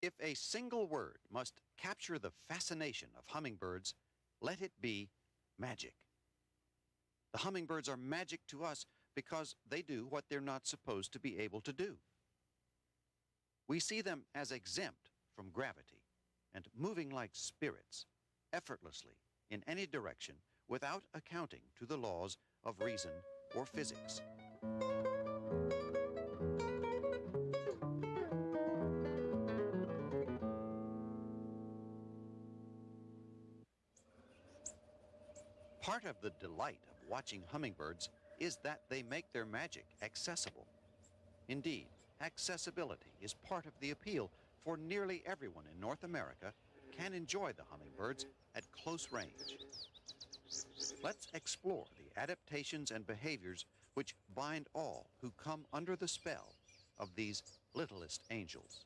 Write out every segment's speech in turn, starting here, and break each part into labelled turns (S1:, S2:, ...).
S1: If a single word must capture the fascination of hummingbirds, let it be magic. The hummingbirds are magic to us because they do what they're not supposed to be able to do. We see them as exempt from gravity and moving like spirits, effortlessly in any direction without accounting to the laws of reason or physics. Part of the delight of watching hummingbirds is that they make their magic accessible. Indeed, accessibility is part of the appeal, for nearly everyone in North America can enjoy the hummingbirds at close range. Let's explore the adaptations and behaviors which bind all who come under the spell of these littlest angels.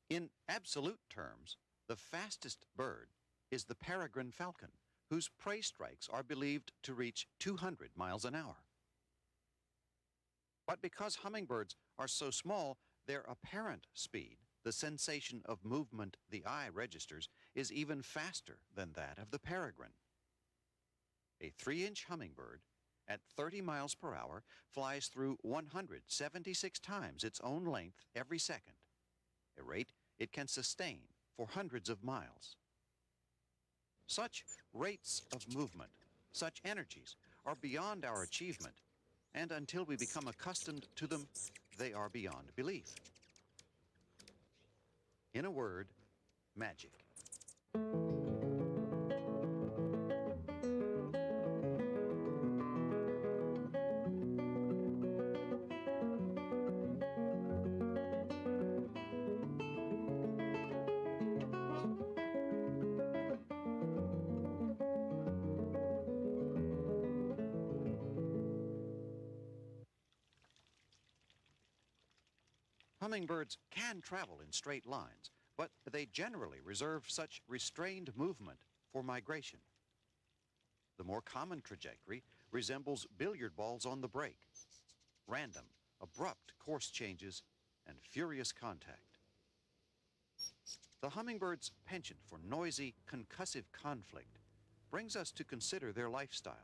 S1: In absolute terms, the fastest bird is the peregrine falcon, whose prey strikes are believed to reach 200 miles an hour. But because hummingbirds are so small, their apparent speed, the sensation of movement the eye registers, is even faster than that of the peregrine. A 3-inch hummingbird at 30 miles per hour flies through 176 times its own length every second, a rate it can sustain for hundreds of miles. Such rates of movement, such energies, are beyond our achievement, and until we become accustomed to them, they are beyond belief. In a word, magic. Hummingbirds can travel in straight lines, but they generally reserve such restrained movement for migration. The more common trajectory resembles billiard balls on the break. random, abrupt course changes, and furious contact. The hummingbird's penchant for noisy, concussive conflict brings us to consider their lifestyle.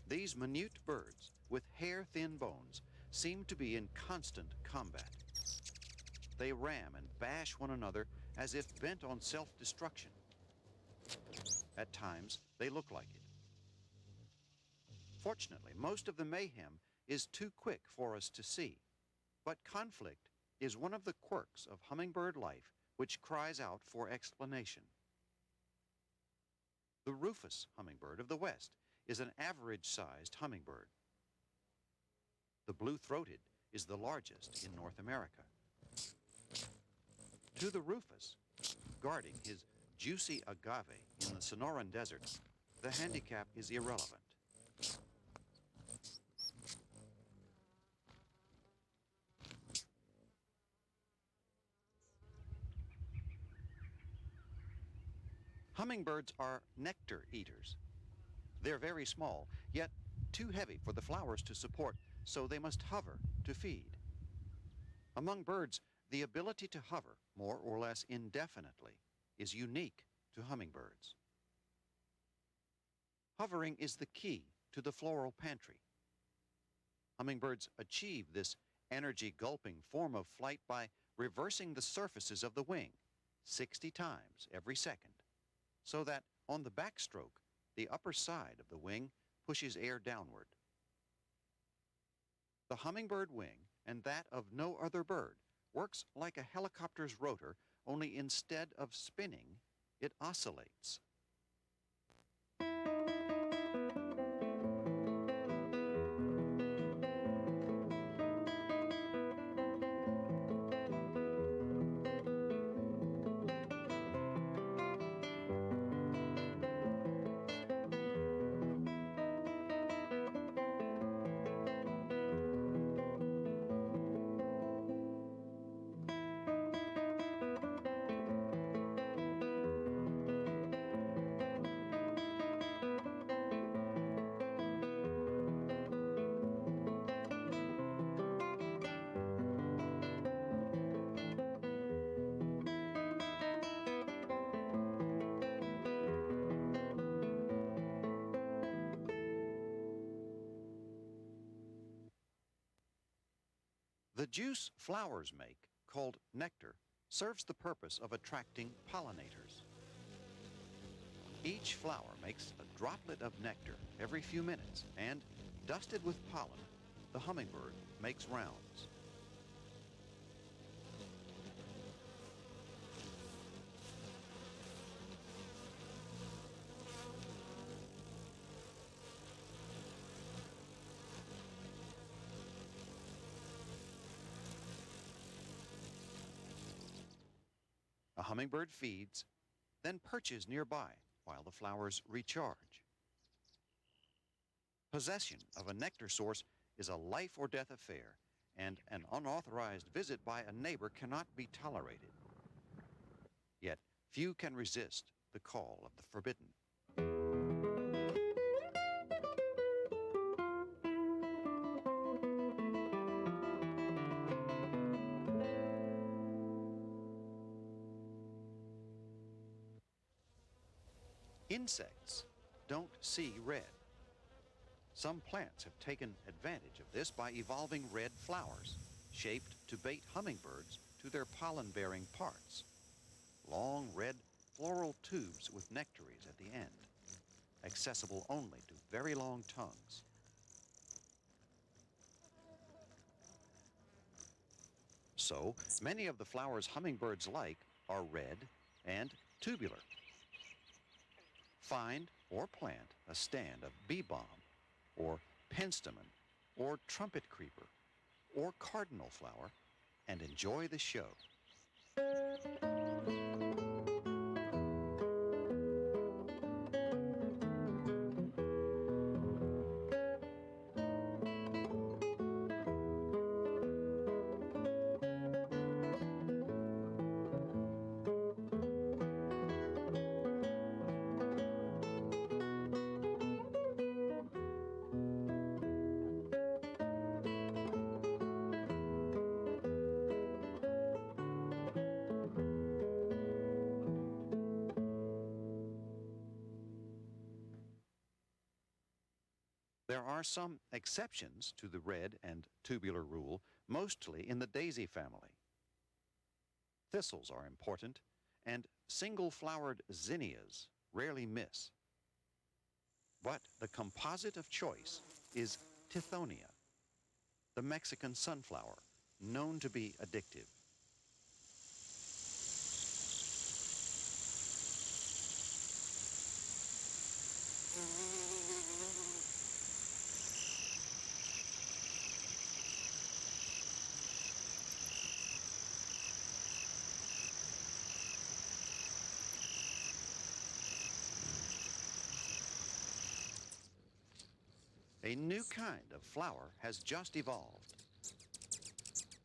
S1: These minute birds, with hair-thin bones, seem to be in constant combat. They ram and bash one another as if bent on self-destruction. At times, they look like it. Fortunately, most of the mayhem is too quick for us to see, but conflict is one of the quirks of hummingbird life which cries out for explanation. The rufous hummingbird of the West is an average-sized hummingbird. The blue-throated is the largest in North America. To the rufous, guarding his juicy agave in the Sonoran Desert, the handicap is irrelevant. Hummingbirds are nectar eaters. They're very small, yet too heavy for the flowers to support, so they must hover to feed. Among birds, the ability to hover more or less indefinitely is unique to hummingbirds. Hovering is the key to the floral pantry. Hummingbirds achieve this energy-gulping form of flight by reversing the surfaces of the wing 60 times every second, so that on the backstroke, the upper side of the wing pushes air downward. The hummingbird wing, and that of no other bird, works like a helicopter's rotor, only instead of spinning, it oscillates. The juice flowers make, called nectar, serves the purpose of attracting pollinators. Each flower makes a droplet of nectar every few minutes, and, dusted with pollen, the hummingbird makes rounds. A hummingbird feeds, then perches nearby while the flowers recharge. Possession of a nectar source is a life-or-death affair, and an unauthorized visit by a neighbor cannot be tolerated. Yet few can resist the call of the forbidden. Insects don't see red. Some plants have taken advantage of this by evolving red flowers, shaped to bait hummingbirds to their pollen-bearing parts. Long red floral tubes with nectaries at the end, accessible only to very long tongues. So, many of the flowers hummingbirds like are red and tubular. Find or plant a stand of bee balm, or penstemon, or trumpet creeper, or cardinal flower, and enjoy the show. There are some exceptions to the red and tubular rule, mostly in the daisy family. Thistles are important, and single-flowered zinnias rarely miss. But the composite of choice is Tithonia, the Mexican sunflower, known to be addictive. A new kind of flower has just evolved.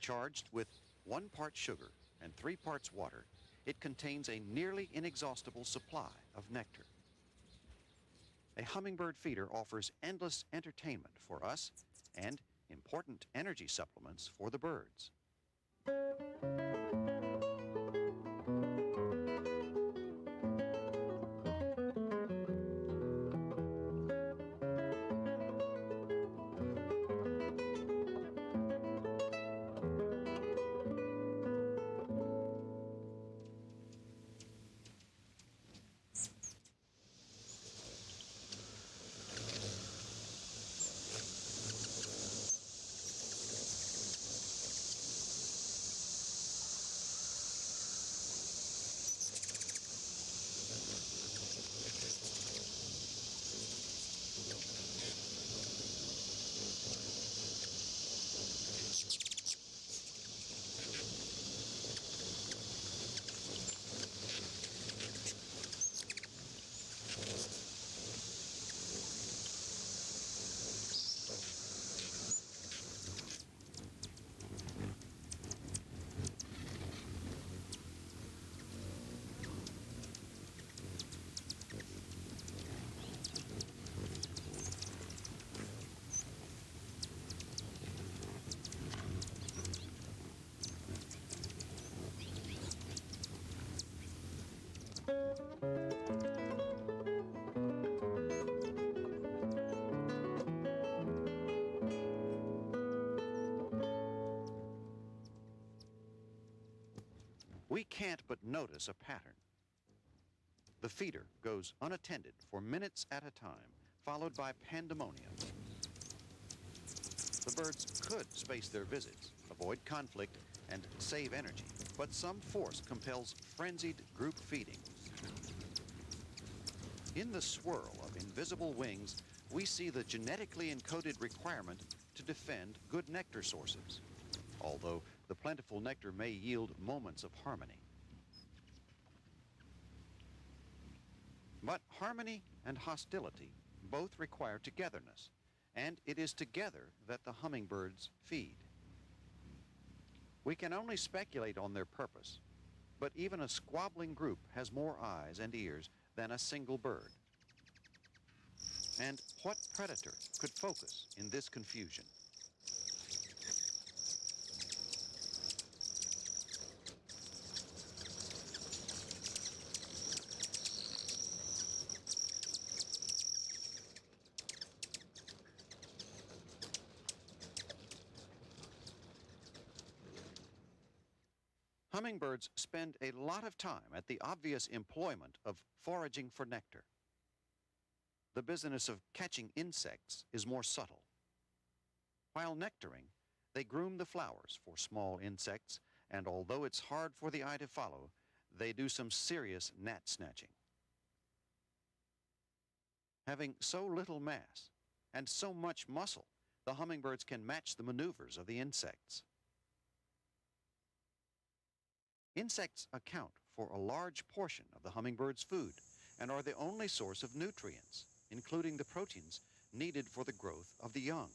S1: Charged with 1 part sugar and 3 parts water, it contains a nearly inexhaustible supply of nectar. A hummingbird feeder offers endless entertainment for us and important energy supplements for the birds. We can't but notice a pattern. The feeder goes unattended for minutes at a time, followed by pandemonium. The birds could space their visits, avoid conflict, and save energy, but some force compels frenzied group feeding. In the swirl of invisible wings, we see the genetically encoded requirement to defend good nectar sources, although the plentiful nectar may yield moments of harmony. But harmony and hostility both require togetherness, and it is together that the hummingbirds feed. We can only speculate on their purpose, but even a squabbling group has more eyes and ears than a single bird. And what predator could focus in this confusion? Hummingbirds spend a lot of time at the obvious employment of foraging for nectar. The business of catching insects is more subtle. While nectaring, they groom the flowers for small insects, and although it's hard for the eye to follow, they do some serious gnat snatching. Having so little mass and so much muscle, the hummingbirds can match the maneuvers of the insects. Insects account for a large portion of the hummingbird's food and are the only source of nutrients, including the proteins needed for the growth of the young.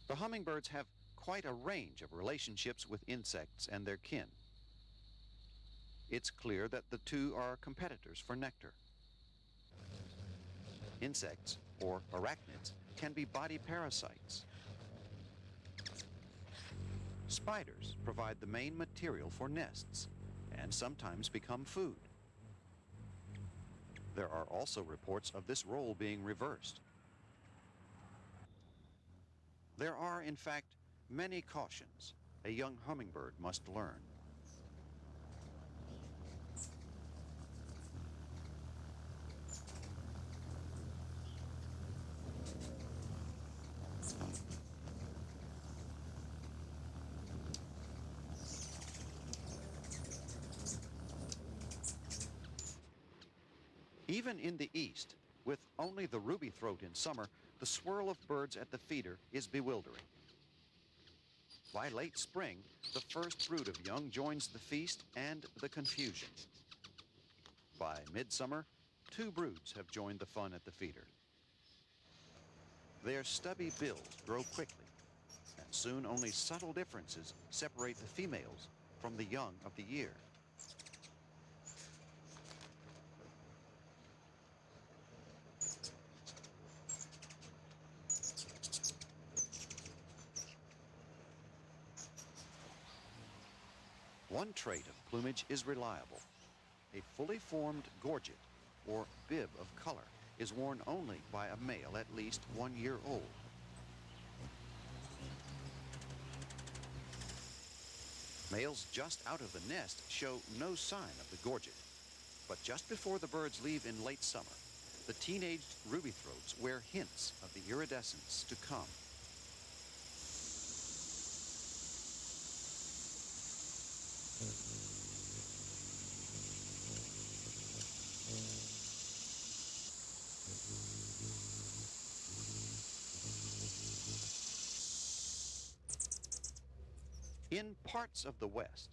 S1: The hummingbirds have quite a range of relationships with insects and their kin. It's clear that the two are competitors for nectar. Insects, or arachnids, can be body parasites. Spiders provide the main material for nests and sometimes become food. There are also reports of this role being reversed. There are, in fact, many cautions a young hummingbird must learn. Even in the east, with only the ruby throat in summer, the swirl of birds at the feeder is bewildering. By late spring, the first brood of young joins the feast and the confusion. By midsummer, 2 broods have joined the fun at the feeder. Their stubby bills grow quickly, and soon only subtle differences separate the females from the young of the year. One trait of plumage is reliable. A fully formed gorget, or bib of color, is worn only by a male at least 1 year old. Males just out of the nest show no sign of the gorget, but just before the birds leave in late summer, the teenaged ruby throats wear hints of the iridescence to come. In parts of the West,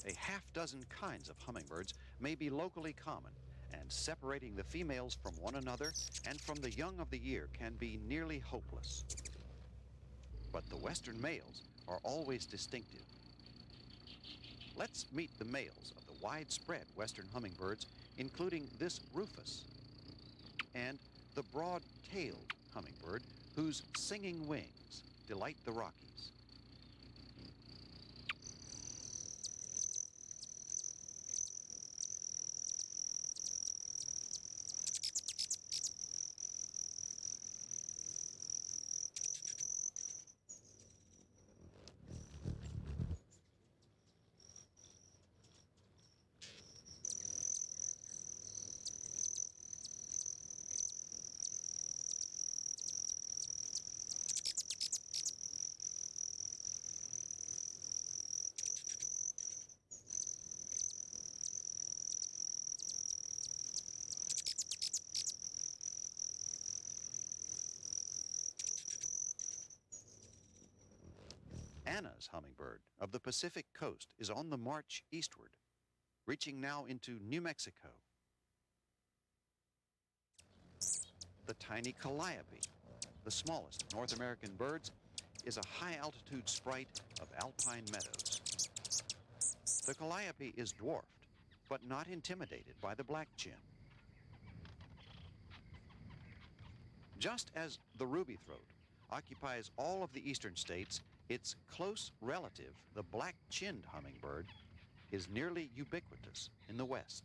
S1: a half-dozen kinds of hummingbirds may be locally common, and separating the females from one another and from the young of the year can be nearly hopeless. But the western males are always distinctive. Let's meet the males of the widespread western hummingbirds, including this rufous, and the broad-tailed hummingbird whose singing wings delight the Rockies. Anna's hummingbird of the Pacific coast is on the march eastward, reaching now into New Mexico. The tiny calliope, the smallest of North American birds, is a high-altitude sprite of alpine meadows. The calliope is dwarfed, but not intimidated by the black-chin. Just as the ruby-throat occupies all of the eastern states, its close relative, the black-chinned hummingbird, is nearly ubiquitous in the West.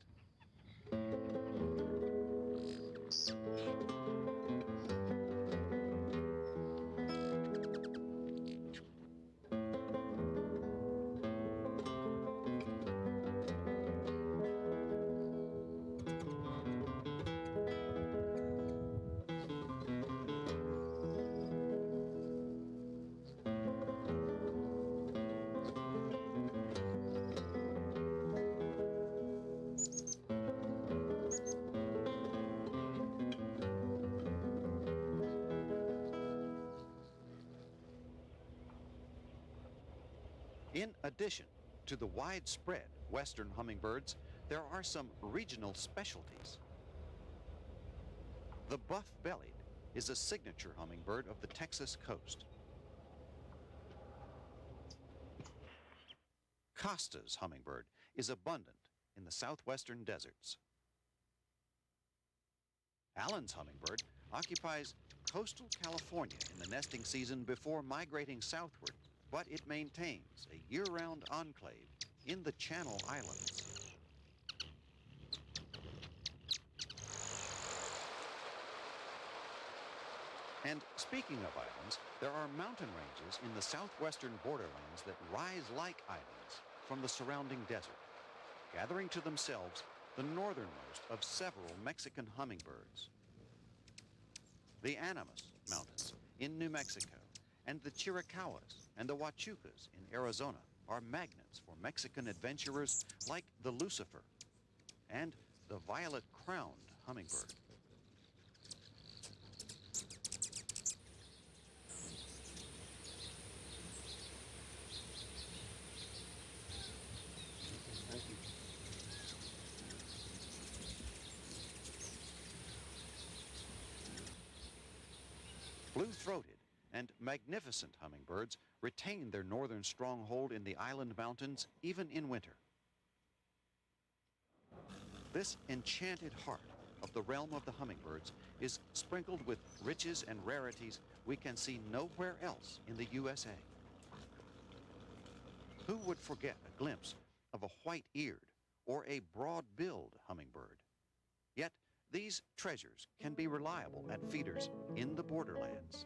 S1: In addition to the widespread western hummingbirds, there are some regional specialties. The buff-bellied is a signature hummingbird of the Texas coast. Costa's hummingbird is abundant in the southwestern deserts. Allen's hummingbird occupies coastal California in the nesting season before migrating southward, but it maintains a year-round enclave in the Channel Islands. And speaking of islands, there are mountain ranges in the southwestern borderlands that rise like islands from the surrounding desert, gathering to themselves the northernmost of several Mexican hummingbirds. The Animas Mountains in New Mexico and the Chiricahuas and the Huachucas in Arizona are magnets for Mexican adventurers like the Lucifer and the violet-crowned hummingbird. Blue-throated and magnificent hummingbirds retain their northern stronghold in the island mountains even in winter. This enchanted heart of the realm of the hummingbirds is sprinkled with riches and rarities we can see nowhere else in the USA. Who would forget a glimpse of a white-eared or a broad-billed hummingbird? Yet these treasures can be reliable at feeders in the borderlands.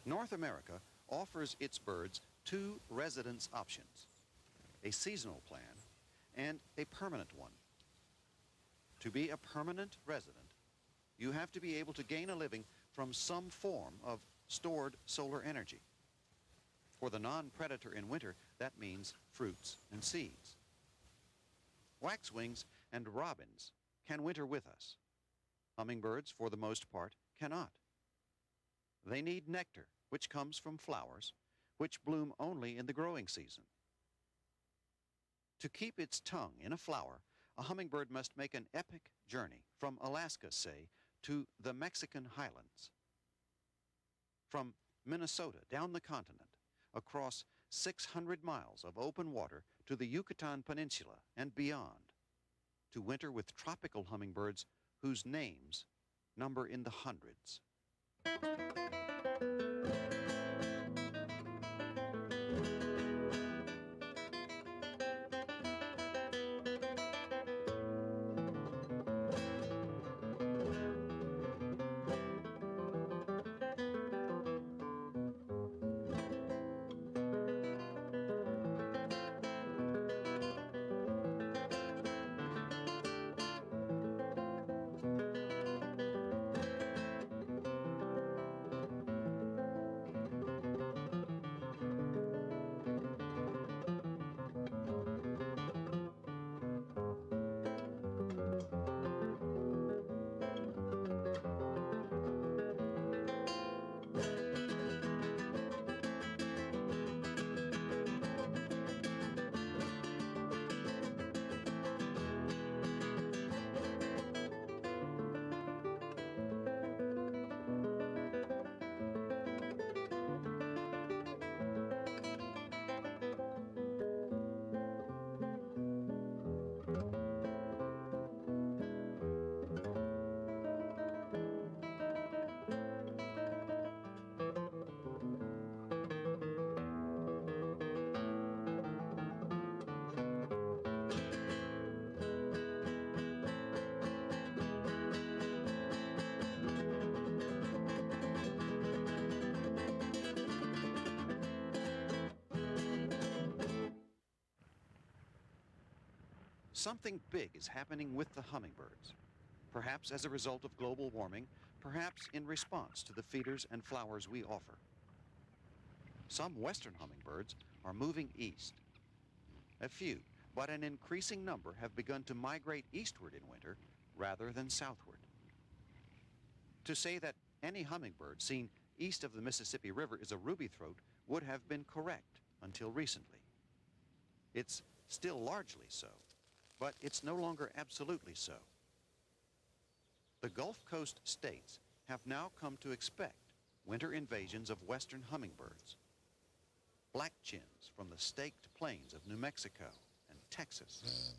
S1: North America offers its birds two residence options: a seasonal plan and a permanent one. To be a permanent resident, you have to be able to gain a living from some form of stored solar energy. For the non-predator in winter, that means fruits and seeds. Waxwings and robins can winter with us. Hummingbirds, for the most part, cannot. They need nectar, which comes from flowers, which bloom only in the growing season. To keep its tongue in a flower, a hummingbird must make an epic journey from Alaska, say, to the Mexican highlands. From Minnesota down the continent, across 600 miles of open water to the Yucatan Peninsula and beyond, to winter with tropical hummingbirds whose names number in the hundreds. Something big is happening with the hummingbirds, perhaps as a result of global warming, perhaps in response to the feeders and flowers we offer. Some western hummingbirds are moving east. A few, but an increasing number, have begun to migrate eastward in winter rather than southward. To say that any hummingbird seen east of the Mississippi River is a rubythroat would have been correct until recently. It's still largely so, but it's no longer absolutely so. The Gulf Coast states have now come to expect winter invasions of western hummingbirds. Black chins from the staked plains of New Mexico and Texas.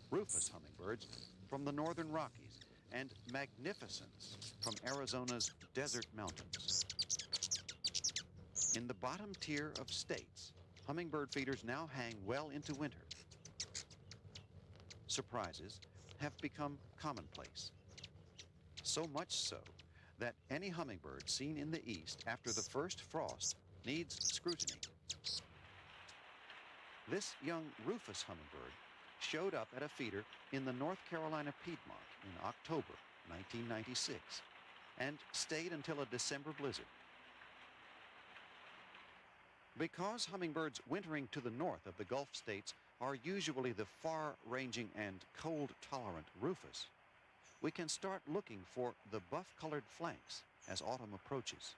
S1: Rufous hummingbirds from the northern Rockies, and magnificence from Arizona's desert mountains. In the bottom tier of states, hummingbird feeders now hang well into winter. Surprises have become commonplace. So much so that any hummingbird seen in the east after the first frost needs scrutiny. This young rufous hummingbird showed up at a feeder in the North Carolina Piedmont in October 1996 and stayed until a December blizzard. Because hummingbirds wintering to the north of the Gulf states are usually the far-ranging and cold-tolerant rufous, we can start looking for the buff-colored flanks as autumn approaches.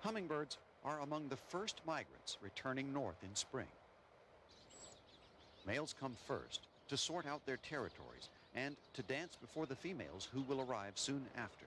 S1: Hummingbirds are among the first migrants returning north in spring. Males come first to sort out their territories and to dance before the females who will arrive soon after.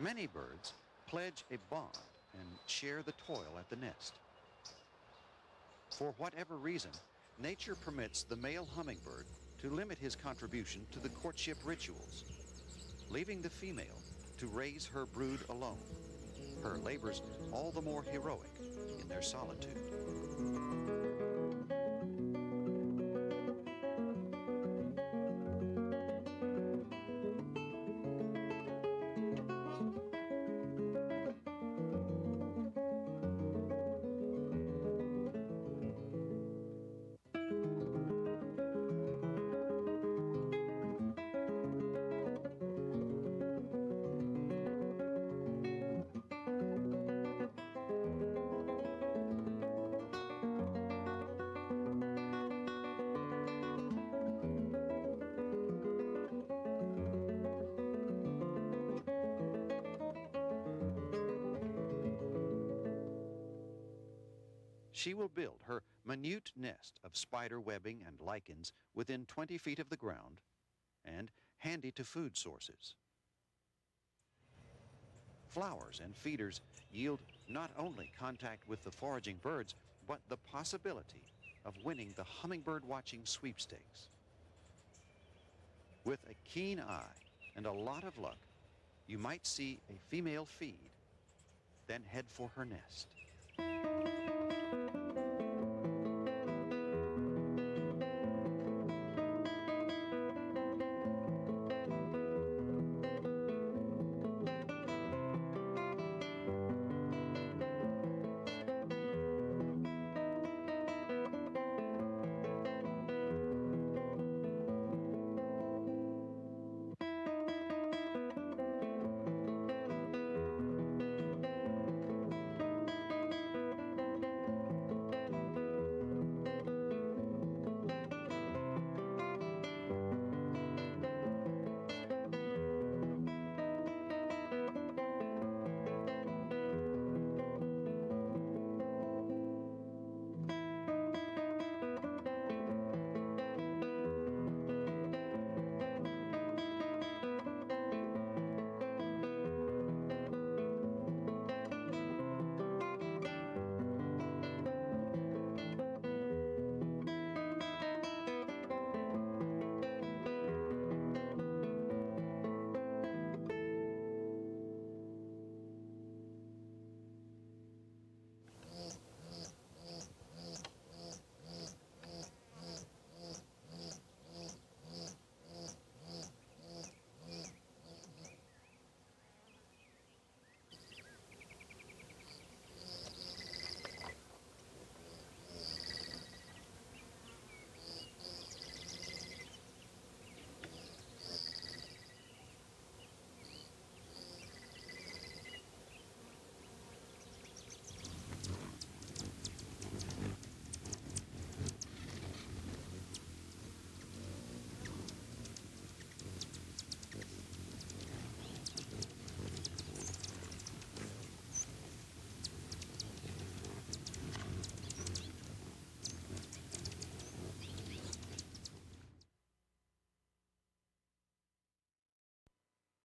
S1: Many birds pledge a bond and share the toil at the nest. For whatever reason, nature permits the male hummingbird to limit his contribution to the courtship rituals, leaving the female to raise her brood alone, her labors all the more heroic in their solitude. She will build her minute nest of spider webbing and lichens within 20 feet of the ground, and handy to food sources. Flowers and feeders yield not only contact with the foraging birds, but the possibility of winning the hummingbird watching sweepstakes. With a keen eye and a lot of luck, you might see a female feed, then head for her nest.